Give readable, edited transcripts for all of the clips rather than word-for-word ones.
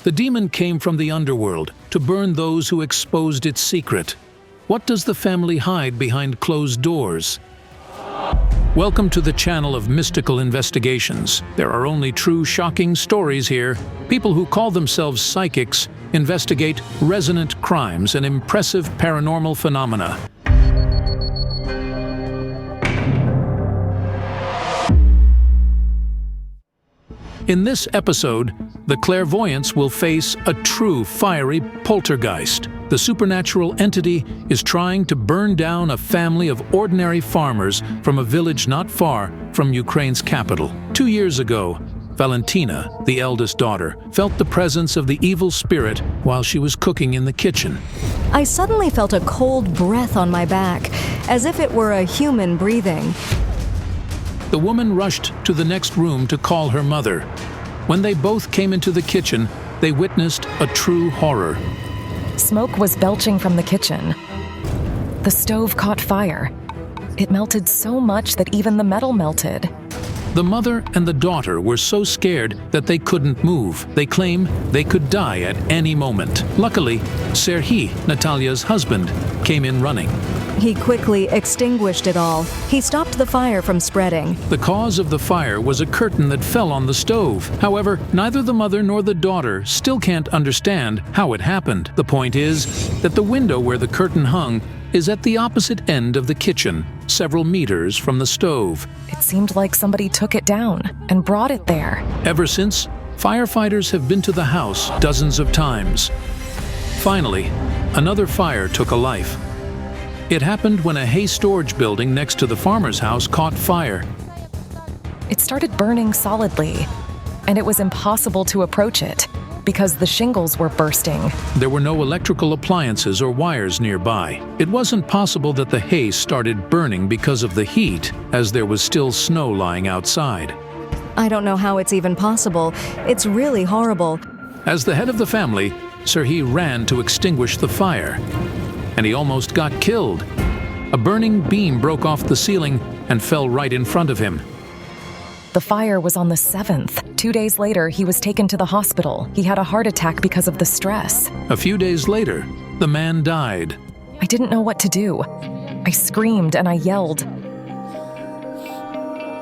The demon came from the underworld to burn those who exposed its secret. What does the family hide behind closed doors? Welcome to the channel of mystical investigations. There are only true shocking stories here. People who call themselves psychics investigate resonant crimes and impressive paranormal phenomena. In this episode, the clairvoyants will face a true fiery poltergeist. The supernatural entity is trying to burn down a family of ordinary farmers from a village not far from Ukraine's capital. 2 years ago, Valentina, the eldest daughter, felt the presence of the evil spirit while she was cooking in the kitchen. I suddenly felt a cold breath on my back, as if it were a human breathing. The woman rushed to the next room to call her mother. When they both came into the kitchen, they witnessed a true horror. Smoke was belching from the kitchen. The stove caught fire. It melted so much that even the metal melted. The mother and the daughter were so scared that they couldn't move. They claimed they could die at any moment. Luckily, Serhiy, Natalia's husband, came in running. He quickly extinguished it all. He stopped the fire from spreading. The cause of the fire was a curtain that fell on the stove. However, neither the mother nor the daughter still can't understand how it happened. The point is that the window where the curtain hung is at the opposite end of the kitchen, several meters from the stove. It seemed like somebody took it down and brought it there. Ever since, firefighters have been to the house dozens of times. Finally, another fire took a life. It happened when a hay storage building next to the farmer's house caught fire. It started burning solidly, and it was impossible to approach it because the shingles were bursting. There were no electrical appliances or wires nearby. It wasn't possible that the hay started burning because of the heat, as there was still snow lying outside. I don't know how it's even possible. It's really horrible. As the head of the family, Serhiy ran to extinguish the fire, and he almost got killed. A burning beam broke off the ceiling and fell right in front of him. The fire was on the 7th. 2 days later, he was taken to the hospital. He had a heart attack because of the stress. A few days later, the man died. I didn't know what to do. I screamed and I yelled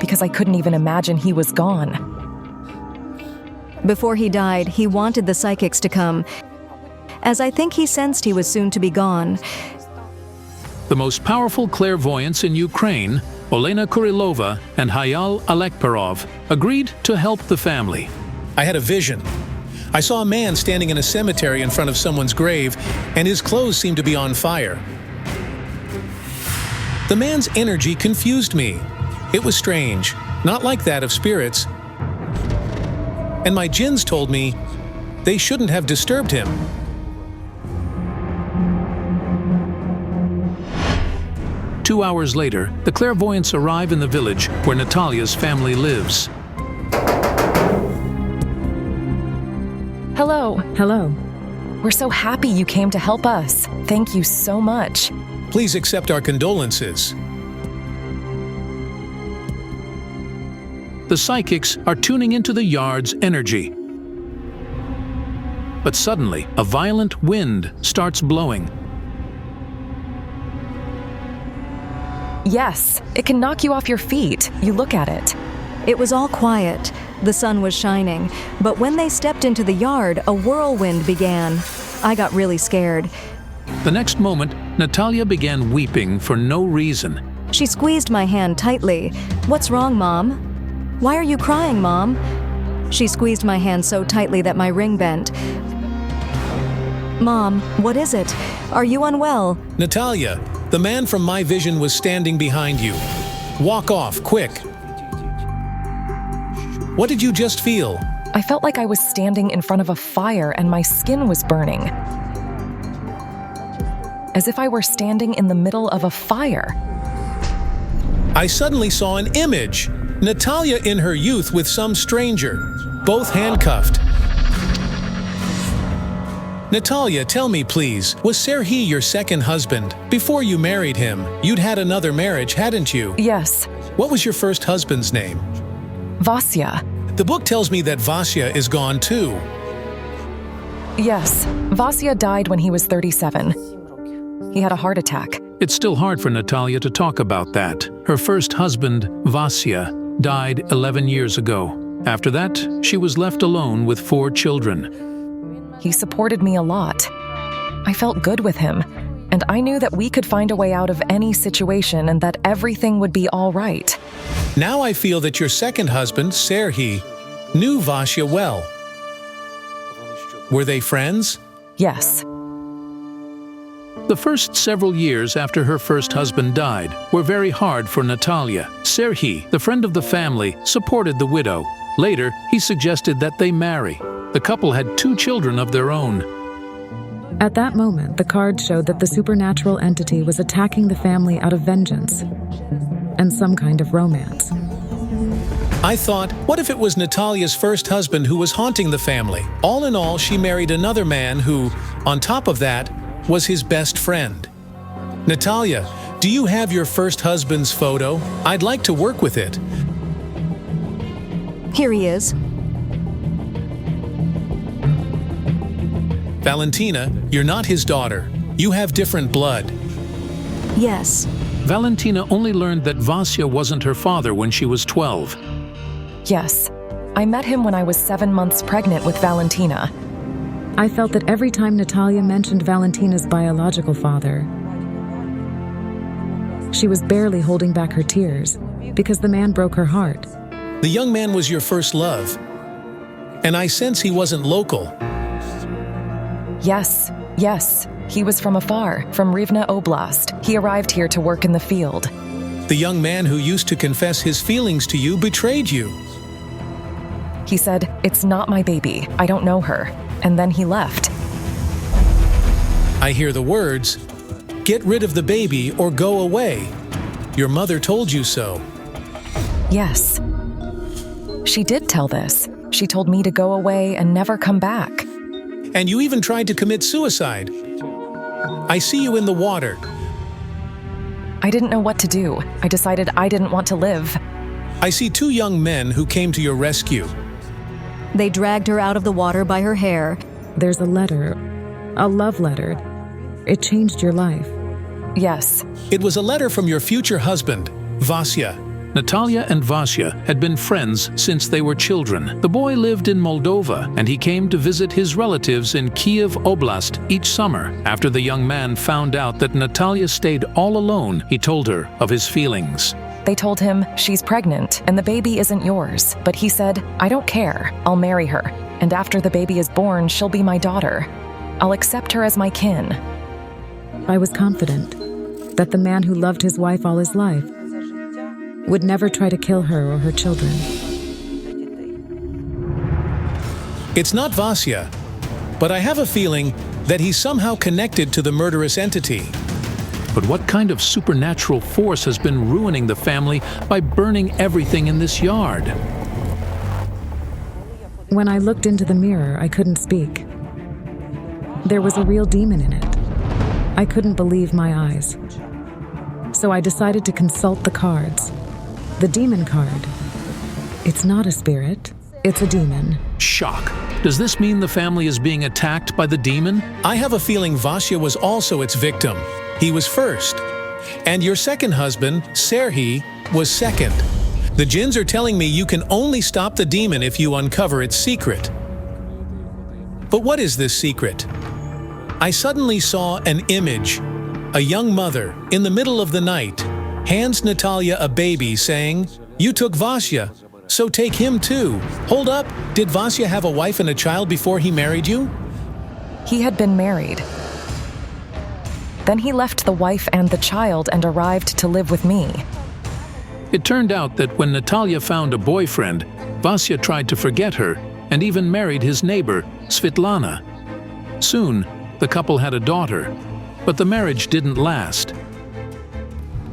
because I couldn't even imagine he was gone. Before he died, he wanted the psychics to come, as I think he sensed he was soon to be gone. The most powerful clairvoyants in Ukraine, Olena Kurilova and Hayal Alekperov, agreed to help the family. I had a vision. I saw a man standing in a cemetery in front of someone's grave, and his clothes seemed to be on fire. The man's energy confused me. It was strange, not like that of spirits. And my jinns told me they shouldn't have disturbed him. Two hours later, the clairvoyants arrive in the village where Natalia's family lives. Hello. Hello. We're so happy you came to help us. Thank you so much. Please accept our condolences. The psychics are tuning into the yard's energy. But suddenly, a violent wind starts blowing. Yes, it can knock you off your feet. You look at it. It was all quiet. The sun was shining. But when they stepped into the yard, a whirlwind began. I got really scared. The next moment, Natalia began weeping for no reason. She squeezed my hand tightly. "What's wrong, Mom? Why are you crying, Mom?" She squeezed my hand so tightly that my ring bent. "Mom, what is it? Are you unwell?" Natalia, the man from my vision was standing behind you. Walk off, quick. What did you just feel? I felt like I was standing in front of a fire and my skin was burning. As if I were standing in the middle of a fire. I suddenly saw an image. Natalia in her youth with some stranger, both handcuffed. Natalia, tell me please, was Serhiy your second husband? Before you married him, you'd had another marriage, hadn't you? Yes. What was your first husband's name? Vasya. The book tells me that Vasya is gone too. Yes, Vasya died when he was 37. He had a heart attack. It's still hard for Natalia to talk about that. Her first husband, Vasya, died 11 years ago. After that, she was left alone with 4 children. He supported me a lot. I felt good with him, and I knew that we could find a way out of any situation and that everything would be all right. Now I feel that your second husband, Serhiy, knew Vasya well. Were they friends? Yes. The first several years after her first husband died were very hard for Natalia. Serhiy, the friend of the family, supported the widow. Later, he suggested that they marry. The couple had 2 children of their own. At that moment, the card showed that the supernatural entity was attacking the family out of vengeance and some kind of romance. I thought, what if it was Natalia's first husband who was haunting the family? All in all, she married another man who, on top of that, was his best friend. Natalia, do you have your first husband's photo? I'd like to work with it. Here he is. Valentina, you're not his daughter. You have different blood. Yes. Valentina only learned that Vasya wasn't her father when she was 12. Yes. I met him when I was 7 months pregnant with Valentina. I felt that every time Natalia mentioned Valentina's biological father, she was barely holding back her tears because the man broke her heart. The young man was your first love, and I sense he wasn't local. Yes. He was from afar, from Rivne Oblast. He arrived here to work in the field. The young man who used to confess his feelings to you betrayed you. He said, "It's not my baby. I don't know her." And then he left. I hear the words, "Get rid of the baby or go away." Your mother told you so. Yes. She did tell this. She told me to go away and never come back. And you even tried to commit suicide. I see you in the water. I didn't know what to do. I decided I didn't want to live. I see 2 young men who came to your rescue. They dragged her out of the water by her hair. There's a letter, a love letter. It changed your life. Yes. It was a letter from your future husband, Vasya. Natalia and Vasya had been friends since they were children. The boy lived in Moldova, and he came to visit his relatives in Kiev Oblast each summer. After the young man found out that Natalia stayed all alone, he told her of his feelings. They told him, "She's pregnant and the baby isn't yours." But he said, "I don't care. I'll marry her. And after the baby is born, she'll be my daughter. I'll accept her as my kin." I was confident that the man who loved his wife all his life would never try to kill her or her children. It's not Vasya, but I have a feeling that he's somehow connected to the murderous entity. But what kind of supernatural force has been ruining the family by burning everything in this yard? When I looked into the mirror, I couldn't speak. There was a real demon in it. I couldn't believe my eyes. So I decided to consult the cards. The demon card. It's not a spirit, it's a demon. Shock. Does this mean the family is being attacked by the demon? I have a feeling Vasya was also its victim. He was first. And your second husband, Serhiy, was second. The jinns are telling me you can only stop the demon if you uncover its secret. But what is this secret? I suddenly saw an image. A young mother, in the middle of the night, hands Natalia a baby saying, "You took Vasya, so take him too." Hold up, did Vasya have a wife and a child before he married you? He had been married. Then he left the wife and the child and arrived to live with me. It turned out that when Natalia found a boyfriend, Vasya tried to forget her and even married his neighbor, Svetlana. Soon, the couple had a daughter, but the marriage didn't last.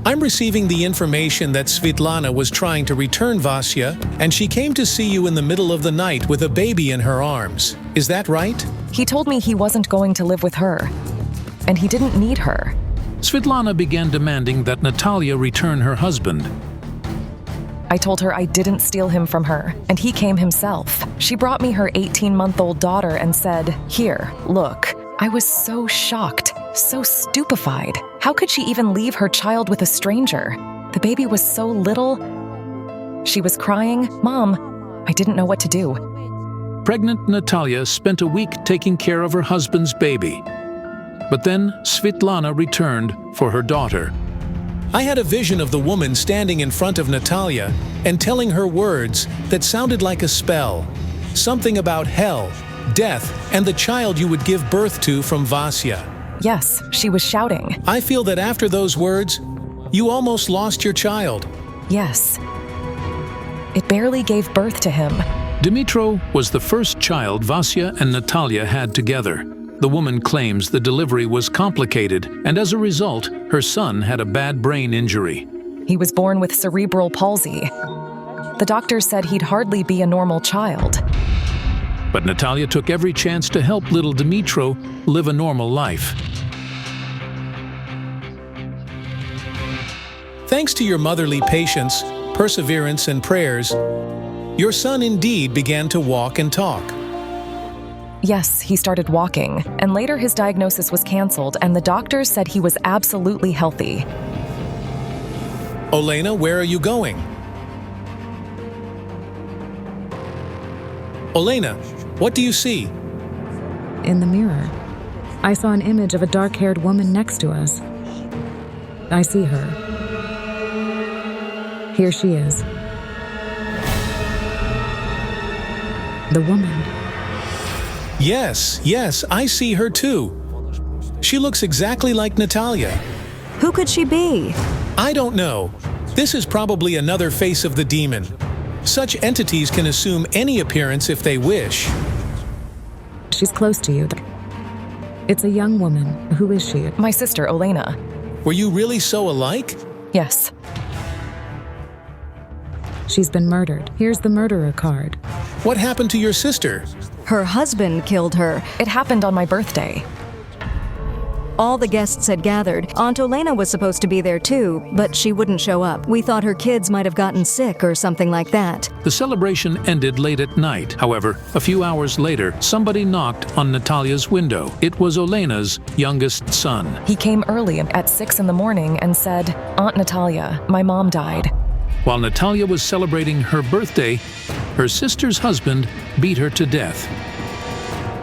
I'm receiving the information that Svetlana was trying to return Vasya, and she came to see you in the middle of the night with a baby in her arms. Is that right? He told me he wasn't going to live with her, and he didn't need her. Svetlana began demanding that Natalia return her husband. I told her I didn't steal him from her, and he came himself. She brought me her 18-month-old daughter and said, "Here, look." I was so shocked, so stupefied. How could she even leave her child with a stranger? The baby was so little. She was crying. Mom, I didn't know what to do. Pregnant Natalia spent a week taking care of her husband's baby. But then Svitlana returned for her daughter. I had a vision of the woman standing in front of Natalia and telling her words that sounded like a spell. Something about hell, death, and the child you would give birth to from Vasya. Yes, she was shouting. I feel that after those words, you almost lost your child. Yes. It barely gave birth to him. Dimitro was the first child Vasya and Natalia had together. The woman claims the delivery was complicated, and as a result, her son had a bad brain injury. He was born with cerebral palsy. The doctors said he'd hardly be a normal child. But Natalia took every chance to help little Dimitro live a normal life. Thanks to your motherly patience, perseverance, and prayers, your son indeed began to walk and talk. Yes, he started walking, and later his diagnosis was canceled, and the doctors said he was absolutely healthy. Olena, where are you going? Olena, what do you see? In the mirror, I saw an image of a dark-haired woman next to us. I see her. Here she is. The woman. Yes, I see her too. She looks exactly like Natalia. Who could she be? I don't know. This is probably another face of the demon. Such entities can assume any appearance if they wish. She's close to you. It's a young woman. Who is she? My sister, Olena. Were you really so alike? Yes. She's been murdered. Here's the murderer card. What happened to your sister? Her husband killed her. It happened on my birthday. All the guests had gathered. Aunt Olena was supposed to be there too, but she wouldn't show up. We thought her kids might have gotten sick or something like that. The celebration ended late at night. However, a few hours later, somebody knocked on Natalia's window. It was Olena's youngest son. He came early at 6 in the morning and said, "Aunt Natalia, my mom died." While Natalia was celebrating her birthday, her sister's husband beat her to death.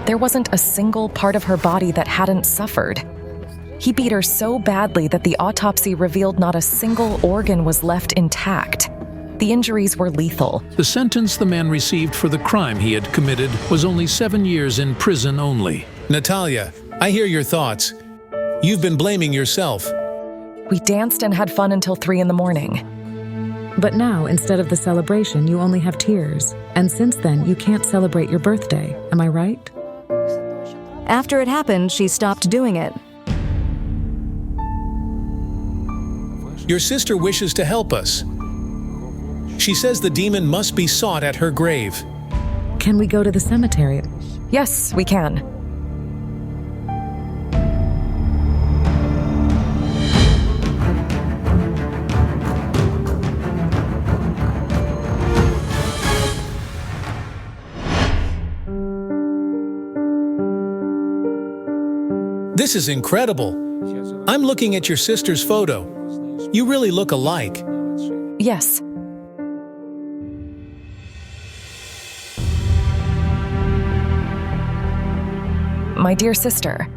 There wasn't a single part of her body that hadn't suffered. He beat her so badly that the autopsy revealed not a single organ was left intact. The injuries were lethal. The sentence the man received for the crime he had committed was only 7 years in prison only. Natalia, I hear your thoughts. You've been blaming yourself. We danced and had fun until 3 in the morning. But now, instead of the celebration, you only have tears. And since then, you can't celebrate your birthday. Am I right? After it happened, she stopped doing it. Your sister wishes to help us. She says the demon must be sought at her grave. Can we go to the cemetery? Yes, we can. This is incredible. I'm looking at your sister's photo. You really look alike. Yes. My dear sister.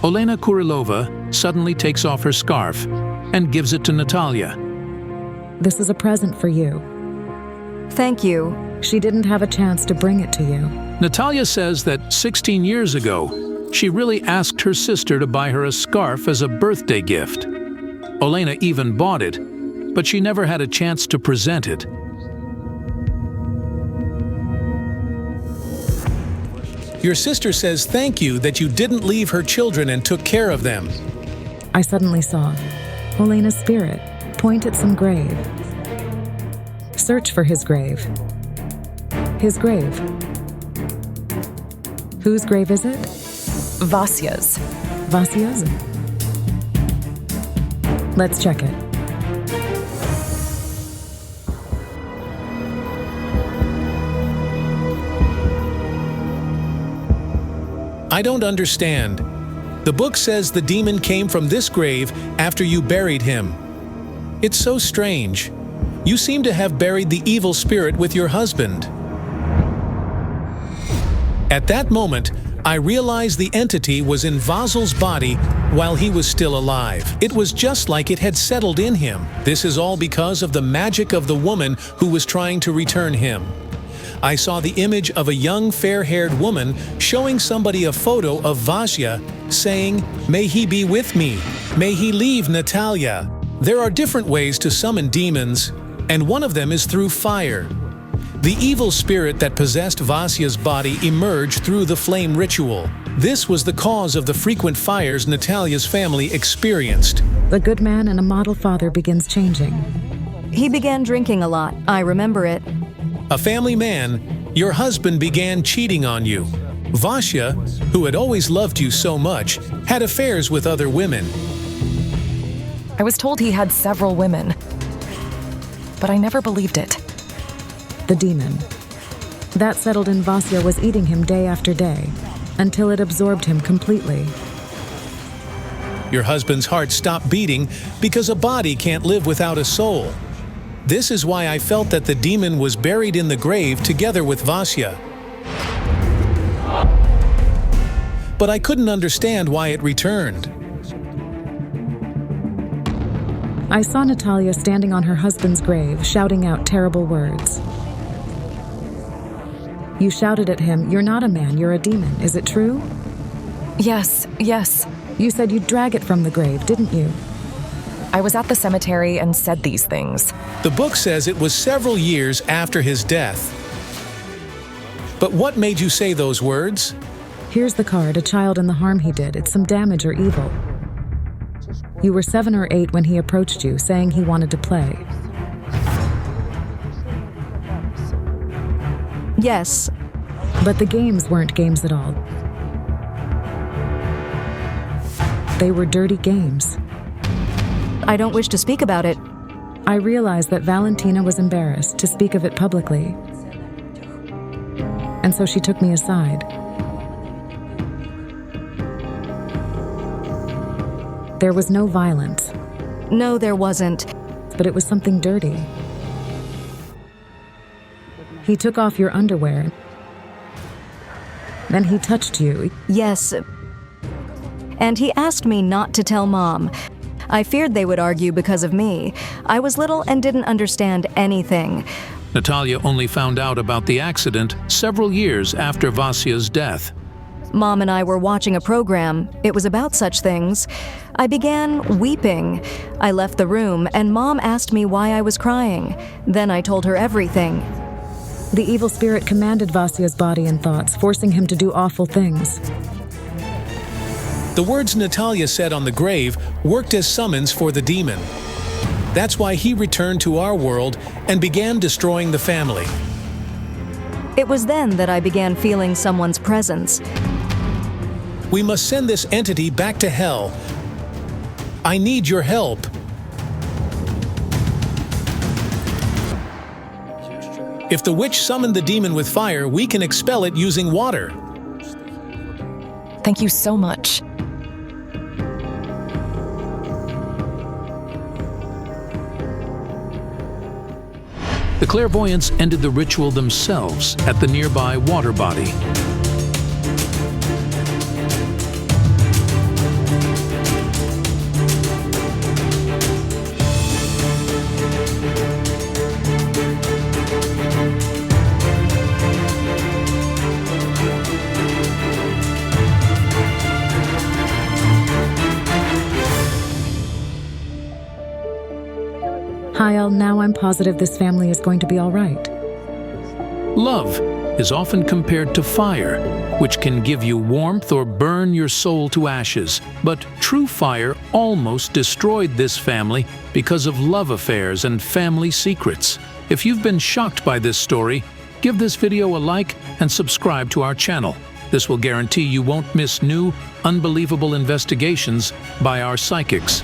Olena Kurilova suddenly takes off her scarf and gives it to Natalia. This is a present for you. Thank you. She didn't have a chance to bring it to you. Natalia says that 16 years ago, she really asked her sister to buy her a scarf as a birthday gift. Olena even bought it, but she never had a chance to present it. Your sister says thank you that you didn't leave her children and took care of them. I suddenly saw Olena's spirit point at some grave. Search for his grave. His grave. Whose grave is it? Vasya's. Vasya's? Let's check it. I don't understand. The book says the demon came from this grave after you buried him. It's so strange. You seem to have buried the evil spirit with your husband. At that moment, I realized the entity was in Vasil's body while he was still alive. It was just like it had settled in him. This is all because of the magic of the woman who was trying to return him. I saw the image of a young fair-haired woman showing somebody a photo of Vasya, saying, "May he be with me. May he leave Natalia." There are different ways to summon demons, and one of them is through fire. The evil spirit that possessed Vasya's body emerged through the flame ritual. This was the cause of the frequent fires Natalia's family experienced. The good man and a model father begins changing. He began drinking a lot. I remember it. A family man, your husband began cheating on you. Vasya, who had always loved you so much, had affairs with other women. I was told he had several women, but I never believed it. The demon. That settled in Vasya was eating him day after day, until it absorbed him completely. Your husband's heart stopped beating because a body can't live without a soul. This is why I felt that the demon was buried in the grave together with Vasya. But I couldn't understand why it returned. I saw Natalia standing on her husband's grave, shouting out terrible words. You shouted at him, "You're not a man, you're a demon." Is it true? Yes. You said you'd drag it from the grave, didn't you? I was at the cemetery and said these things. The book says it was several years after his death. But what made you say those words? Here's the card, a child and the harm he did. It's some damage or evil. You were 7 or 8 when he approached you, saying he wanted to play. Yes. But the games weren't games at all. They were dirty games. I don't wish to speak about it. I realized that Valentina was embarrassed to speak of it publicly. And so she took me aside. There was no violence. No, there wasn't. But it was something dirty. He took off your underwear. Then he touched you. Yes. And he asked me not to tell Mom. I feared they would argue because of me. I was little and didn't understand anything. Natalia only found out about the accident several years after Vasya's death. Mom and I were watching a program. It was about such things. I began weeping. I left the room, and Mom asked me why I was crying. Then I told her everything. The evil spirit commanded Vasya's body and thoughts, forcing him to do awful things. The words Natalia said on the grave worked as summons for the demon. That's why he returned to our world and began destroying the family. It was then that I began feeling someone's presence. We must send this entity back to hell. I need your help. If the witch summoned the demon with fire, we can expel it using water. Thank you so much. The clairvoyants ended the ritual themselves at the nearby water body. Now I'm positive this family is going to be all right. Love is often compared to fire, which can give you warmth or burn your soul to ashes. But true fire almost destroyed this family because of love affairs and family secrets. If you've been shocked by this story, give this video a like and subscribe to our channel. This will guarantee you won't miss new, unbelievable investigations by our psychics.